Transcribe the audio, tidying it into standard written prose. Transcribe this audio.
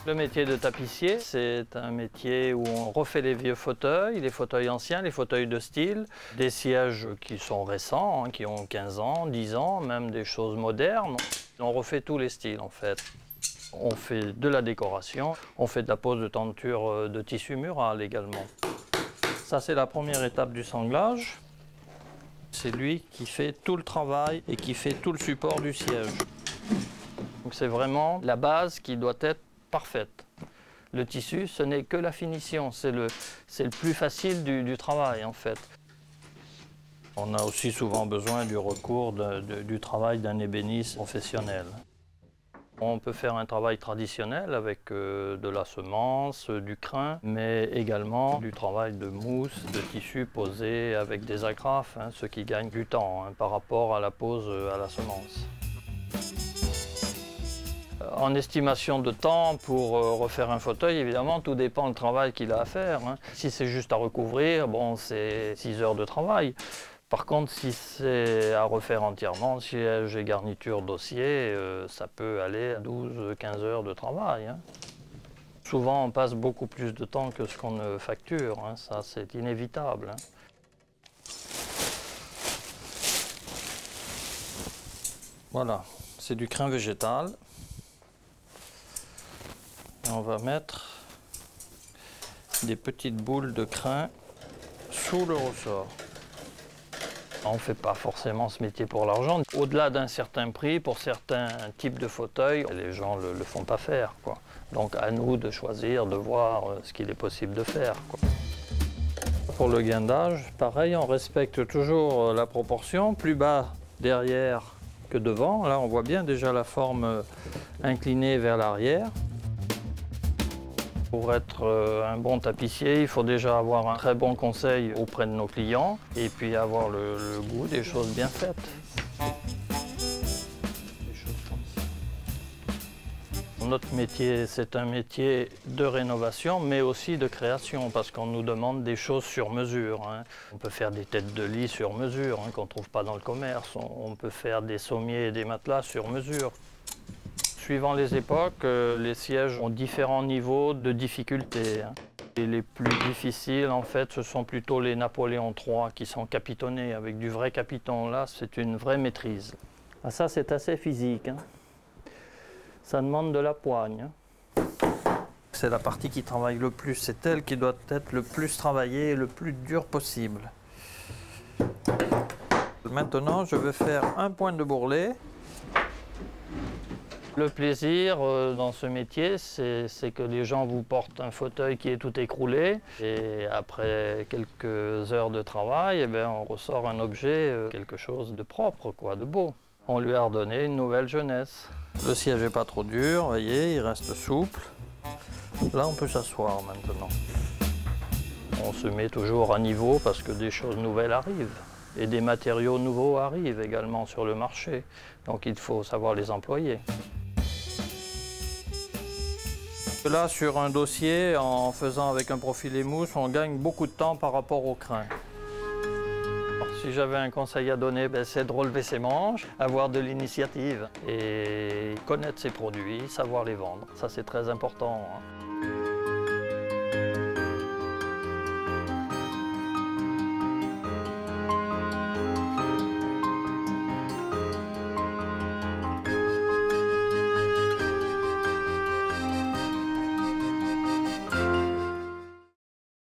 Le métier de tapissier, c'est un métier où on refait les vieux fauteuils, les fauteuils anciens, les fauteuils de style, des sièges qui sont récents, qui ont 15 ans, 10 ans, même des choses modernes. On refait tous les styles en fait. On fait de la décoration, on fait de la pose de tenture de tissu mural également. Ça, c'est la première étape du sanglage. C'est lui qui fait tout le travail et qui fait tout le support du siège. Donc c'est vraiment la base qui doit être parfaite. Le tissu, ce n'est que la finition, c'est le plus facile du travail en fait. On a aussi souvent besoin du recours du travail d'un ébéniste professionnel. On peut faire un travail traditionnel avec de la semence, du crin, mais également du travail de mousse, de tissu posé avec des agrafes, ce qui gagne du temps par rapport à la pose à la semence. En estimation de temps pour refaire un fauteuil, évidemment, tout dépend du travail qu'il a à faire. Si c'est juste à recouvrir, bon, c'est 6 heures de travail. Par contre, si c'est à refaire entièrement, siège et garniture dossier, ça peut aller à 12-15 heures de travail. Souvent, on passe beaucoup plus de temps que ce qu'on ne facture, ça c'est inévitable. Voilà, c'est du crin végétal. Et on va mettre des petites boules de crin sous le ressort. On ne fait pas forcément ce métier pour l'argent. Au-delà d'un certain prix, pour certains types de fauteuils, les gens ne le font pas faire, quoi. Donc à nous de choisir, de voir ce qu'il est possible de faire, quoi. Pour le guindage, pareil, on respecte toujours la proportion, plus bas derrière que devant. Là, on voit bien déjà la forme inclinée vers l'arrière. Pour être un bon tapissier, il faut déjà avoir un très bon conseil auprès de nos clients et puis avoir le goût des choses bien faites. Notre métier, c'est un métier de rénovation, mais aussi de création, parce qu'on nous demande des choses sur mesure. On peut faire des têtes de lit sur mesure, qu'on ne trouve pas dans le commerce. On peut faire des sommiers et des matelas sur mesure. Suivant les époques, les sièges ont différents niveaux de difficulté. Et les plus difficiles, en fait, ce sont plutôt les Napoléon III qui sont capitonnés avec du vrai capiton. Là, c'est une vraie maîtrise. Ah, ça, c'est assez physique. Ça demande de la poigne. C'est la partie qui travaille le plus. C'est elle qui doit être le plus travaillée et le plus dur possible. Maintenant, je vais faire un point de bourrelet. Le plaisir dans ce métier, c'est que les gens vous portent un fauteuil qui est tout écroulé et après quelques heures de travail, eh bien, on ressort un objet, quelque chose de propre, quoi, de beau. On lui a redonné une nouvelle jeunesse. Le siège n'est pas trop dur, vous voyez, il reste souple. Là, on peut s'asseoir maintenant. On se met toujours à niveau parce que des choses nouvelles arrivent. Et des matériaux nouveaux arrivent également sur le marché. Donc il faut savoir les employer. Là, sur un dossier, en faisant avec un profil émousse, on gagne beaucoup de temps par rapport au crin. Alors, si j'avais un conseil à donner, c'est de relever ses manches, avoir de l'initiative et connaître ses produits, savoir les vendre. Ça, c'est très important.